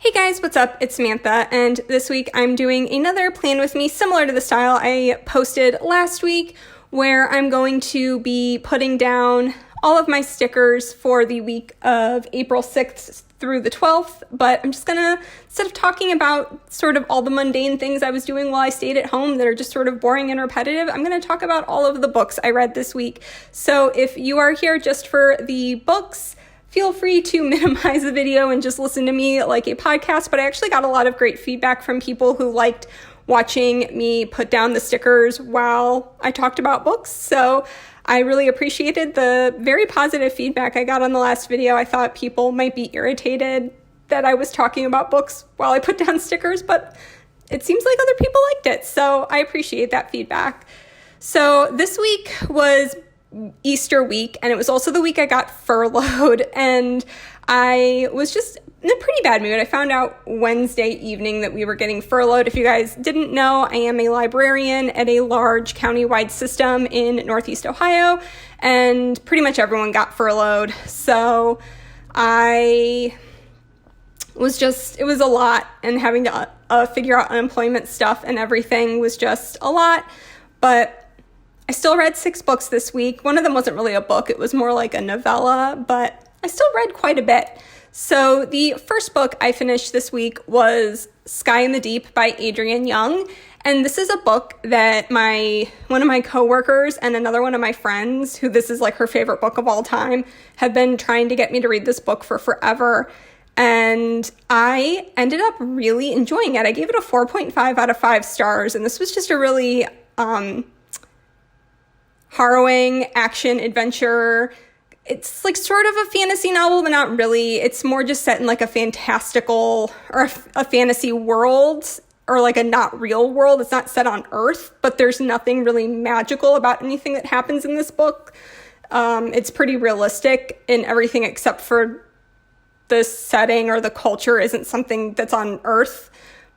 Hey guys, what's up? It's Samantha, and this week I'm doing another plan with me similar to the style I posted last week, where I'm going to be putting down all of my stickers for the week of April 6th through the 12th, but I'm just gonna, instead of talking about sort of all the mundane things I was doing while I stayed at home that are just sort of boring and repetitive, I'm gonna talk about all of the books I read this week. So if you are here just for the books, feel free to minimize the video and just listen to me like a podcast, but I actually got a lot of great feedback from people who liked watching me put down the stickers while I talked about books. So I really appreciated the very positive feedback I got on the last video. I thought people might be irritated that I was talking about books while I put down stickers, but it seems like other people liked it. So I appreciate that feedback. So this week was Easter week, and it was also the week I got furloughed, and I was just in a pretty bad mood. I found out Wednesday evening that we were getting furloughed. If you guys didn't know, I am a librarian at a large countywide system in Northeast Ohio, and pretty much everyone got furloughed. So it was a lot, and having to figure out unemployment stuff and everything was just a lot, but I still read 6 books this week. One of them wasn't really a book. It was more like a novella, but I still read quite a bit. So the first book I finished this week was Sky in the Deep by Adrienne Young. And this is a book that one of my coworkers and another one of my friends, who this is like her favorite book of all time, have been trying to get me to read this book for forever. And I ended up really enjoying it. I gave it a 4.5 out of 5 stars. And this was just a really harrowing action adventure. It's like sort of a fantasy novel, but not really. It's more just set in like a fantastical or a fantasy world, or like a not real world. It's not set on Earth, but there's nothing really magical about anything that happens in this book. It's pretty realistic in everything except for the setting, or the culture isn't something that's on Earth,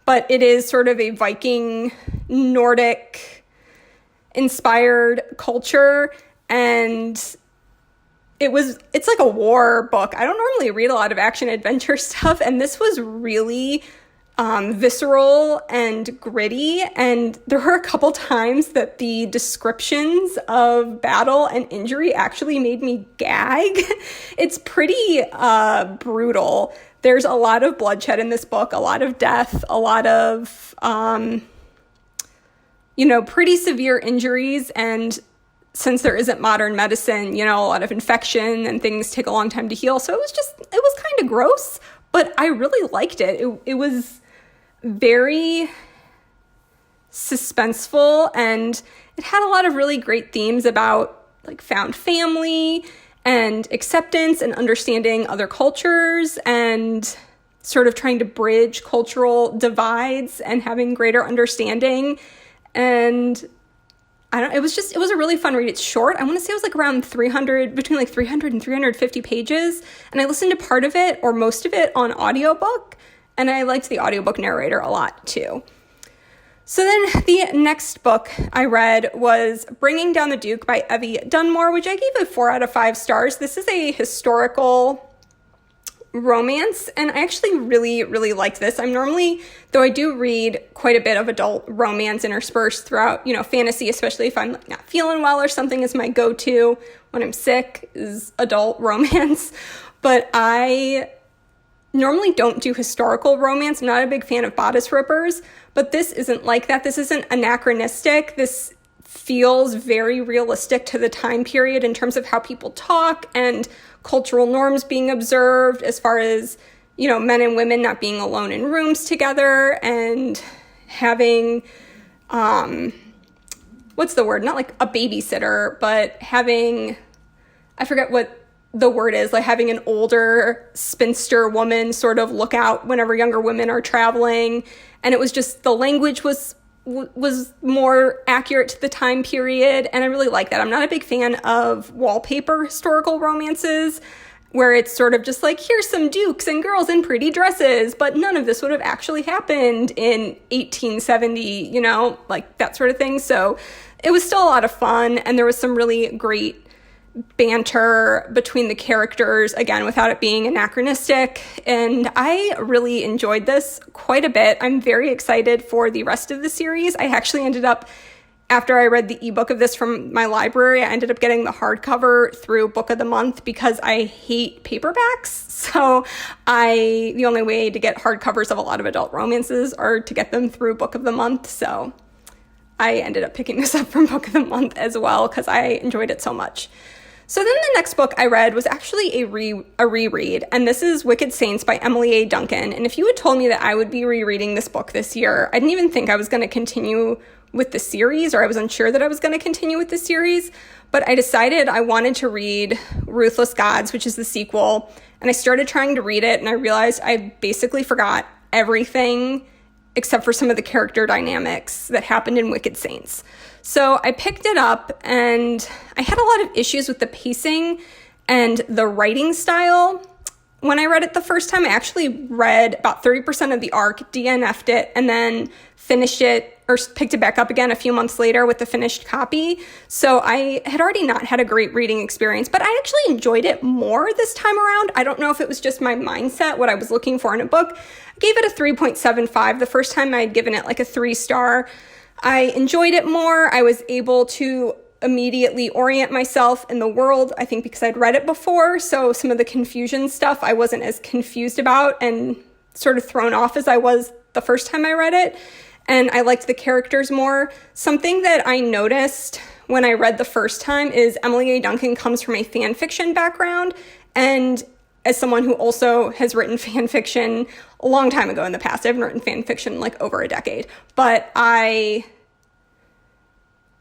but it is sort of a Viking, Nordic inspired culture, and it's like a war book. I don't normally read a lot of action adventure stuff, and this was really visceral and gritty, and there were a couple times that the descriptions of battle and injury actually made me gag. It's pretty brutal. There's a lot of bloodshed in this book, a lot of death, a lot of pretty severe injuries, and since there isn't modern medicine, a lot of infection and things take a long time to heal. So it was kind of gross, but I really liked it. It was very suspenseful, and it had a lot of really great themes about like found family and acceptance and understanding other cultures and sort of trying to bridge cultural divides and having greater understanding. And it was a really fun read. It's short. I want to say it was like around between like 300 and 350 pages. And I listened to part of it or most of it on audiobook. And I liked the audiobook narrator a lot too. So then the next book I read was Bringing Down the Duke by Evie Dunmore, which I gave a 4 out of 5 stars. This is a historical romance, and I actually really, really liked this. Though I do read quite a bit of adult romance interspersed throughout, fantasy, especially if I'm like not feeling well or something, is my go-to when I'm sick, is adult romance. But I normally don't do historical romance. I'm not a big fan of bodice rippers, but this isn't like that. This isn't anachronistic. This feels very realistic to the time period in terms of how people talk and cultural norms being observed, as far as, men and women not being alone in rooms together and having, what's the word? Not like a babysitter, but having, I forget what the word is, like having an older spinster woman sort of look out whenever younger women are traveling. And it was just, the language was more accurate to the time period, and I really like that. I'm not a big fan of wallpaper historical romances where it's sort of just like, here's some dukes and girls in pretty dresses, but none of this would have actually happened in 1870, like that sort of thing. So it was still a lot of fun, and there was some really great banter between the characters, again, without it being anachronistic. And I really enjoyed this quite a bit. I'm very excited for the rest of the series. I actually ended up, after I read the ebook of this from my library, I ended up getting the hardcover through Book of the Month because I hate paperbacks. So the only way to get hardcovers of a lot of adult romances are to get them through Book of the Month. So I ended up picking this up from Book of the Month as well because I enjoyed it so much. So then the next book I read was actually a reread, and this is Wicked Saints by Emily A. Duncan. And if you had told me that I would be rereading this book this year, I didn't even think I was going to continue with the series, or I was unsure that I was going to continue with the series, but I decided I wanted to read Ruthless Gods, which is the sequel, and I started trying to read it, and I realized I basically forgot everything except for some of the character dynamics that happened in Wicked Saints. So I picked it up, and I had a lot of issues with the pacing and the writing style. When I read it the first time, I actually read about 30% of the arc, DNF'd it, and then finished it, or picked it back up again a few months later with the finished copy. So I had already not had a great reading experience, but I actually enjoyed it more this time around. I don't know if it was just my mindset, what I was looking for in a book. I gave it a 3.75. The first time I had given it like a 3-star. I enjoyed it more. I was able to immediately orient myself in the world, I think because I'd read it before, so some of the confusion stuff I wasn't as confused about and sort of thrown off as I was the first time I read it, and I liked the characters more. Something that I noticed when I read the first time is Emily A. Duncan comes from a fan fiction background, and as someone who also has written fan fiction a long time ago in the past, I haven't written fan fiction in like over a decade, but I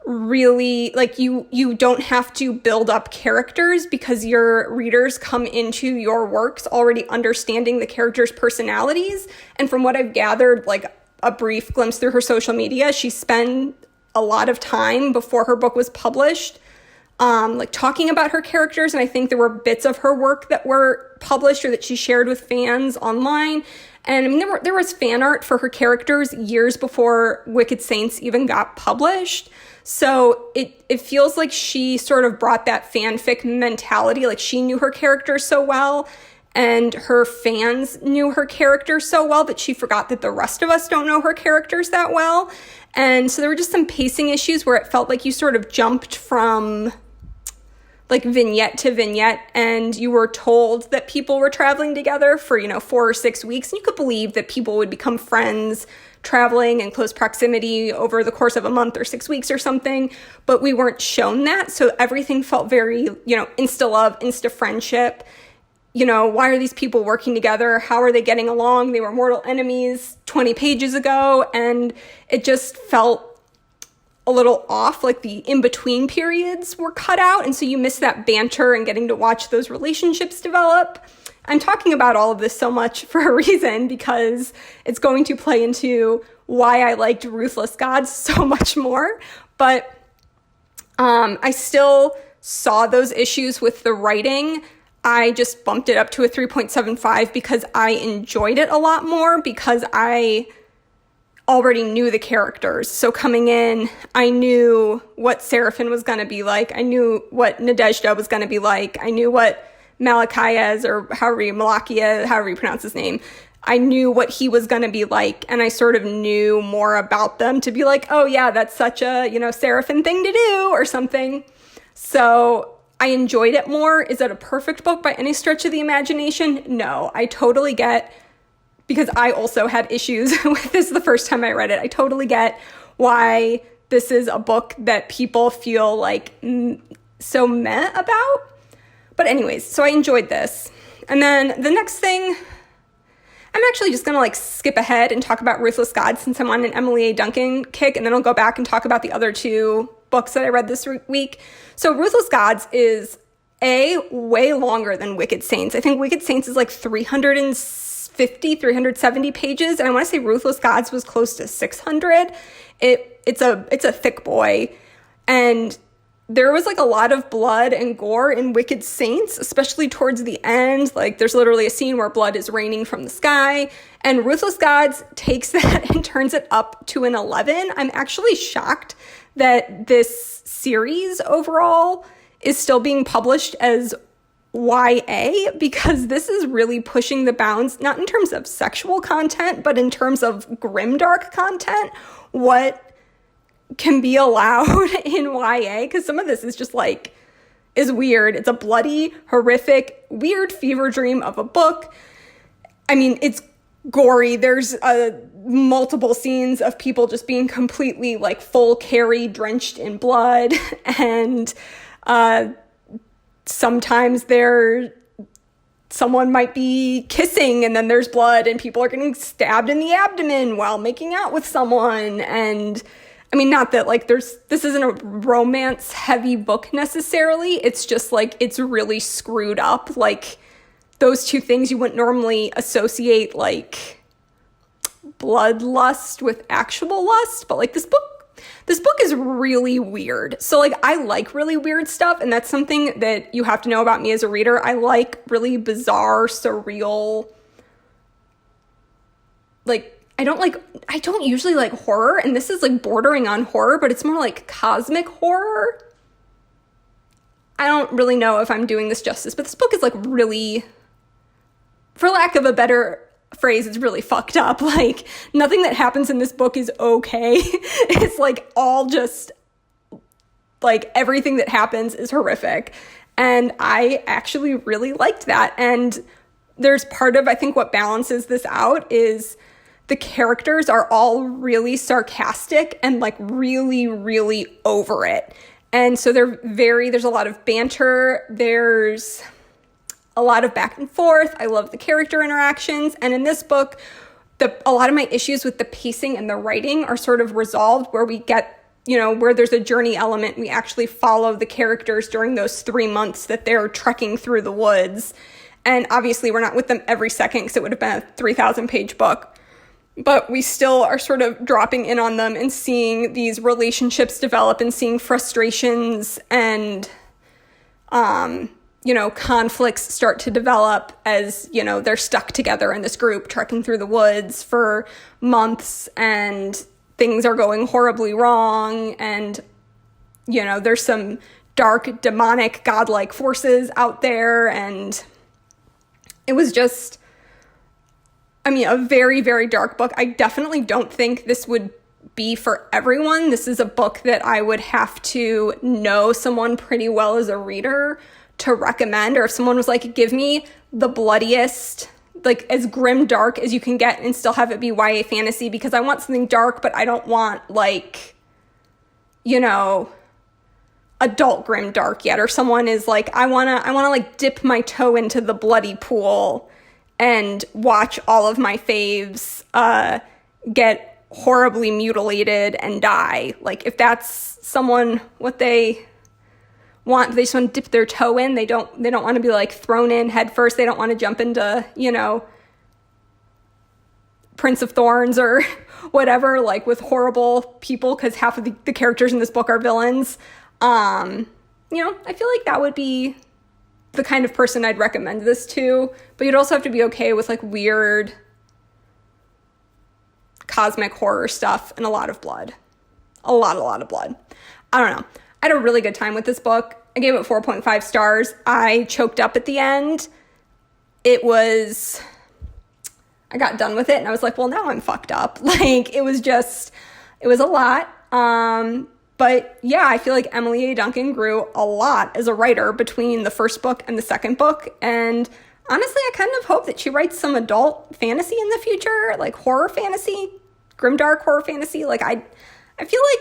really, like, you don't have to build up characters because your readers come into your works already understanding the characters' personalities. And from what I've gathered, like a brief glimpse through her social media, she spent a lot of time before her book was published like talking about her characters. And I think there were bits of her work that were published or that she shared with fans online. And I mean, there was fan art for her characters years before Wicked Saints even got published. So it feels like she sort of brought that fanfic mentality, like she knew her character so well and her fans knew her character so well that she forgot that the rest of us don't know her characters that well. And so there were just some pacing issues where it felt like you sort of jumped from like vignette to vignette, and you were told that people were traveling together for, 4 or 6 weeks, and you could believe that people would become friends traveling in close proximity over the course of a month or 6 weeks or something, but we weren't shown that. So everything felt very, insta love, insta friendship. Why are these people working together? How are they getting along? They were mortal enemies 20 pages ago, and it just felt a little off, like the in-between periods were cut out, and so you miss that banter and getting to watch those relationships develop. I'm talking about all of this so much for a reason, because it's going to play into why I liked Ruthless Gods so much more, but I still saw those issues with the writing. I just bumped it up to a 3.75 because I enjoyed it a lot more, because I already knew the characters. So coming in, I knew what Seraphim was going to be like. I knew what Nadezhda was going to be like. I knew what Malachias, or however you pronounce his name, I knew what he was going to be like. And I sort of knew more about them to be like, oh yeah, that's such a, Seraphim thing to do or something. So I enjoyed it more. Is it a perfect book by any stretch of the imagination? No, I totally get, because I also had issues with this the first time I read it. I totally get why this is a book that people feel like so meh about. But anyways, so I enjoyed this. And then the next thing, I'm actually just going to skip ahead and talk about Ruthless Gods since I'm on an Emily A. Duncan kick, and then I'll go back and talk about the other 2 books that I read this week. So Ruthless Gods is way longer than Wicked Saints. I think Wicked Saints is like 370 pages, and I want to say Ruthless Gods was close to 600. It's a thick boy, and there was a lot of blood and gore in Wicked Saints, especially towards the end. There's literally a scene where blood is raining from the sky, and Ruthless Gods takes that and turns it up to an 11. I'm actually shocked that this series overall is still being published as YA, because this is really pushing the bounds, not in terms of sexual content, but in terms of grimdark content, what can be allowed in YA, because some of this is just like, is weird. It's a bloody, horrific, weird fever dream of a book. I mean, it's gory. There's multiple scenes of people just being completely like full carry, drenched in blood, and sometimes someone might be kissing and then there's blood and people are getting stabbed in the abdomen while making out with someone. And I mean, not that like this isn't a romance heavy book necessarily. It's just like, it's really screwed up. Like those two things you wouldn't normally associate, like bloodlust with actual lust. But like this book is really weird. So like I like really weird stuff, and that's something that you have to know about me as a reader. I like really bizarre, surreal, like I don't usually like horror, and this is like bordering on horror, but it's more like cosmic horror. I don't really know if I'm doing this justice, but this book is like really, for lack of a better phrase, it's really fucked up. Like nothing that happens in this book is okay. It's like all just like everything that happens is horrific. And I actually really liked that. And there's part of, I think, what balances this out is the characters are all really sarcastic and like really, really over it. And so there's a lot of banter. There's a lot of back and forth. I love the character interactions. And in this book, a lot of my issues with the pacing and the writing are sort of resolved, where we get, where there's a journey element. We actually follow the characters during those 3 months that they're trekking through the woods. And obviously we're not with them every second, because it would have been a 3,000-page book. But we still are sort of dropping in on them and seeing these relationships develop and seeing frustrations and, conflicts start to develop as, they're stuck together in this group trekking through the woods for months, and things are going horribly wrong. And, there's some dark, demonic, godlike forces out there. And it was just, a very, very dark book. I definitely don't think this would be for everyone. This is a book that I would have to know someone pretty well as a reader to recommend, or if someone was like, give me the bloodiest, like as grim dark as you can get and still have it be YA fantasy, because I want something dark, but I don't want like, adult grim dark yet. Or someone is like, I want to like dip my toe into the bloody pool and watch all of my faves get horribly mutilated and die. Like if that's someone, what they want, they just want to dip their toe in. They don't want to be like thrown in head first. They don't want to jump into, Prince of Thorns or whatever, like with horrible people, because half of the characters in this book are villains. I feel like that would be the kind of person I'd recommend this to, but you'd also have to be okay with like weird cosmic horror stuff and a lot of blood. A lot of blood. I don't know. I had a really good time with this book. I gave it 4.5 stars. I choked up at the end. I got done with it and I was like, well, now I'm fucked up. Like it was a lot. But yeah, I feel like Emily A. Duncan grew a lot as a writer between the first book and the second book. And honestly, I kind of hope that she writes some adult fantasy in the future, like horror fantasy, grimdark horror fantasy. Like I feel like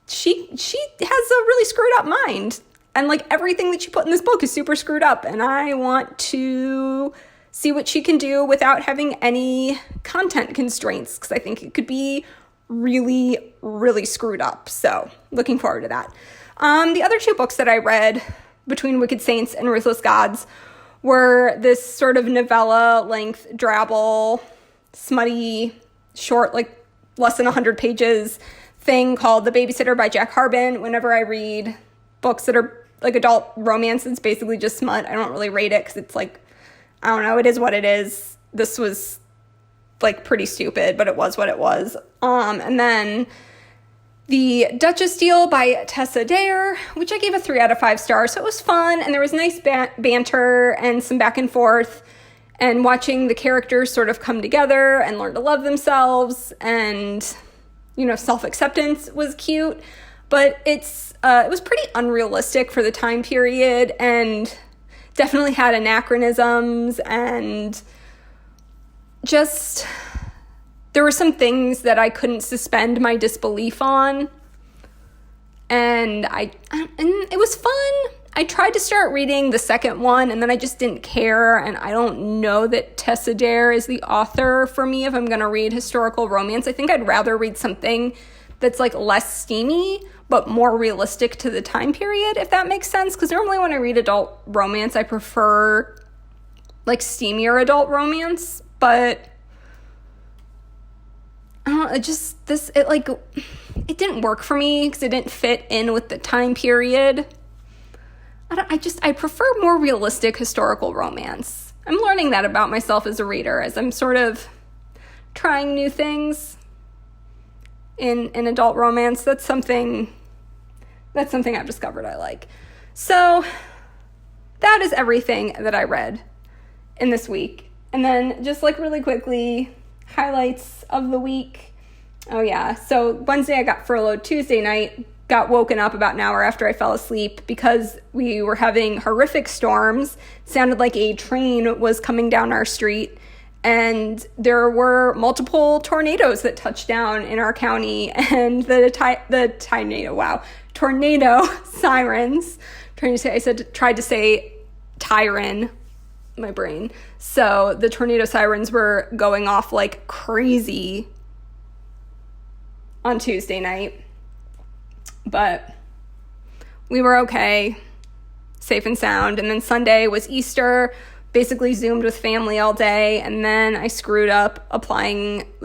she has a really screwed up mind. And like everything that she put in this book is super screwed up. And I want to see what she can do without having any content constraints, because I think it could be really, really screwed up. So looking forward to that. The other two books that I read between Wicked Saints and Ruthless Gods were this sort of novella length, drabble, smutty, short, like less than 100 pages thing called The Babysitter by Jack Harbon. Whenever I read books that are like adult romance, it's basically just smut. I don't really rate it because it's like, I don't know, it is what it is. This was like pretty stupid, but it was what it was. And then the Duchess deal by Tessa, which I gave a 3 out of 5 stars. So it was fun, and there was nice banter and some back and forth, and watching the characters sort of come together and learn to love themselves, and, you know, self-acceptance was cute. But it was pretty unrealistic for the time period, and definitely had anachronisms, and just there were some things that I couldn't suspend my disbelief on, and it was fun. I tried to start reading the second one, and then I just didn't care, and I don't know that Tessa is the author for me if I'm going to read historical romance. I think I'd rather read something that's, like, less steamy, but more realistic to the time period, if that makes sense, because normally when I read adult romance, I prefer, like, steamier adult romance, but I don't know, it didn't work for me because it didn't fit in with the time period. I prefer more realistic historical romance. I'm learning that about myself as a reader as I'm sort of trying new things in adult romance. That's something I've discovered I like. So that is everything that I read in this week. And then just like really quickly, highlights of the week. Oh yeah, so Wednesday I got furloughed. Tuesday night, got woken up about an hour after I fell asleep because we were having horrific storms. It sounded like a train was coming down our street, and there were multiple tornadoes that touched down in our county, and the tornado sirens. Tried to say Tyron, my brain. So the tornado sirens were going off like crazy on Tuesday night. But we were okay, safe and sound. And then Sunday was Easter, basically Zoomed with family all day. And then I screwed up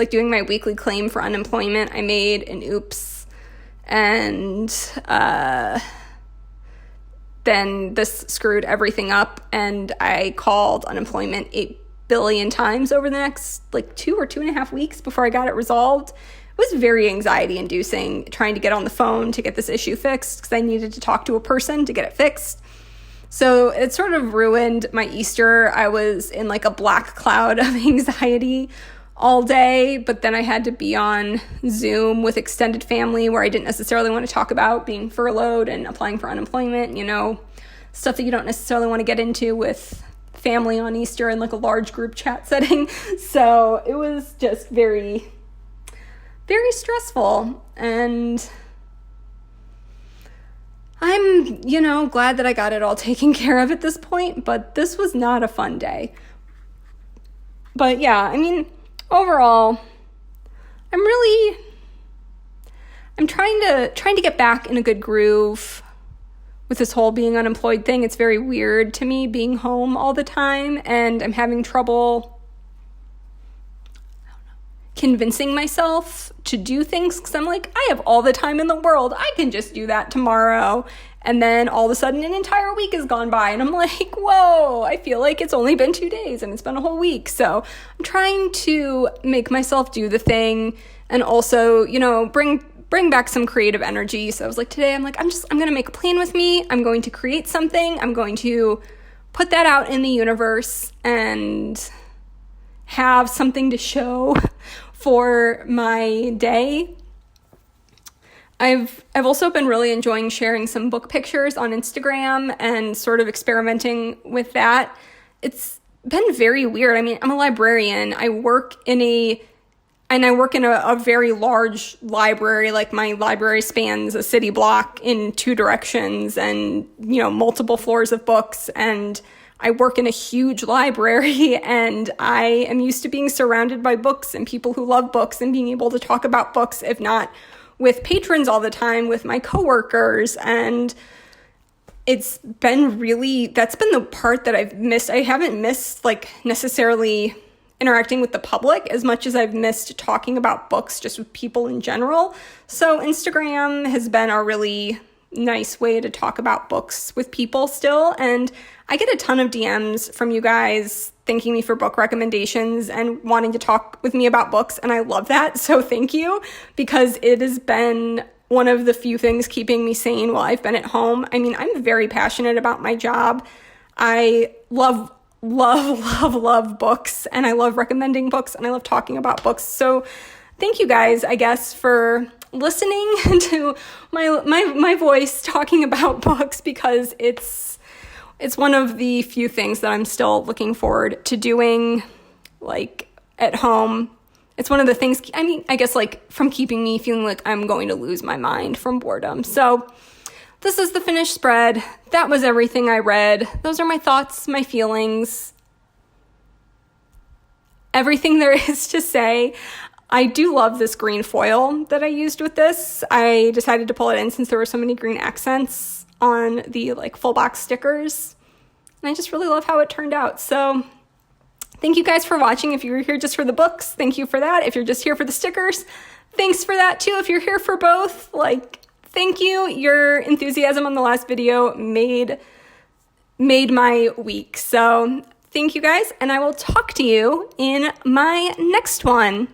doing my weekly claim for unemployment. I made an oops. And then this screwed everything up. And I called unemployment 8 billion times over the next 2 or 2.5 weeks before I got it resolved. It was very anxiety-inducing trying to get on the phone to get this issue fixed because I needed to talk to a person to get it fixed. So it sort of ruined my Easter. I was in a black cloud of anxiety all day, but then I had to be on Zoom with extended family where I didn't necessarily want to talk about being furloughed and applying for unemployment, stuff that you don't necessarily want to get into with family on Easter in a large group chat setting. So it was just very, very stressful, and I'm, glad that I got it all taken care of at this point, but this was not a fun day. But yeah, overall, I'm trying to get back in a good groove with this whole being unemployed thing. It's very weird to me being home all the time, and I'm having trouble convincing myself to do things because I'm I have all the time in the world. I can just do that tomorrow. And then all of a sudden an entire week has gone by and I'm whoa, I feel like it's only been 2 days and it's been a whole week. So I'm trying to make myself do the thing and also, bring back some creative energy. So I was today I'm going to make a plan with me. I'm going to create something. I'm going to put that out in the universe and have something to show for my day. I've also been really enjoying sharing some book pictures on Instagram and sort of experimenting with that. It's been very weird. I'm a librarian. I work in a very large library. My library spans a city block in 2 directions and, multiple floors of books, and I work in a huge library, and I am used to being surrounded by books and people who love books and being able to talk about books, if not with patrons all the time, with my coworkers. And that's been the part that I've missed. I haven't missed necessarily interacting with the public as much as I've missed talking about books just with people in general. So Instagram has been a really nice way to talk about books with people still, and I get a ton of DMs from you guys thanking me for book recommendations and wanting to talk with me about books, and I love that, so thank you, because it has been one of the few things keeping me sane while I've been at home. I mean, I'm very passionate about my job. I love books, and I love recommending books, and I love talking about books. So thank you guys, I guess, for listening to my voice talking about books, because it's one of the few things that I'm still looking forward to doing, like, at home. It's one of the things, I mean, I guess, like, from keeping me feeling like I'm going to lose my mind from boredom. So this is the finished spread. That was everything I read. Those are my thoughts, my feelings, everything there is to say. I do love this green foil that I used with this. I decided to pull it in since there were so many green accents on the, like, full box stickers. And I just really love how it turned out. So thank you guys for watching. If you were here just for the books, thank you for that. If you're just here for the stickers, thanks for that too. If you're here for both, like, thank you. Your enthusiasm on the last video made my week. So thank you guys, and I will talk to you in my next one.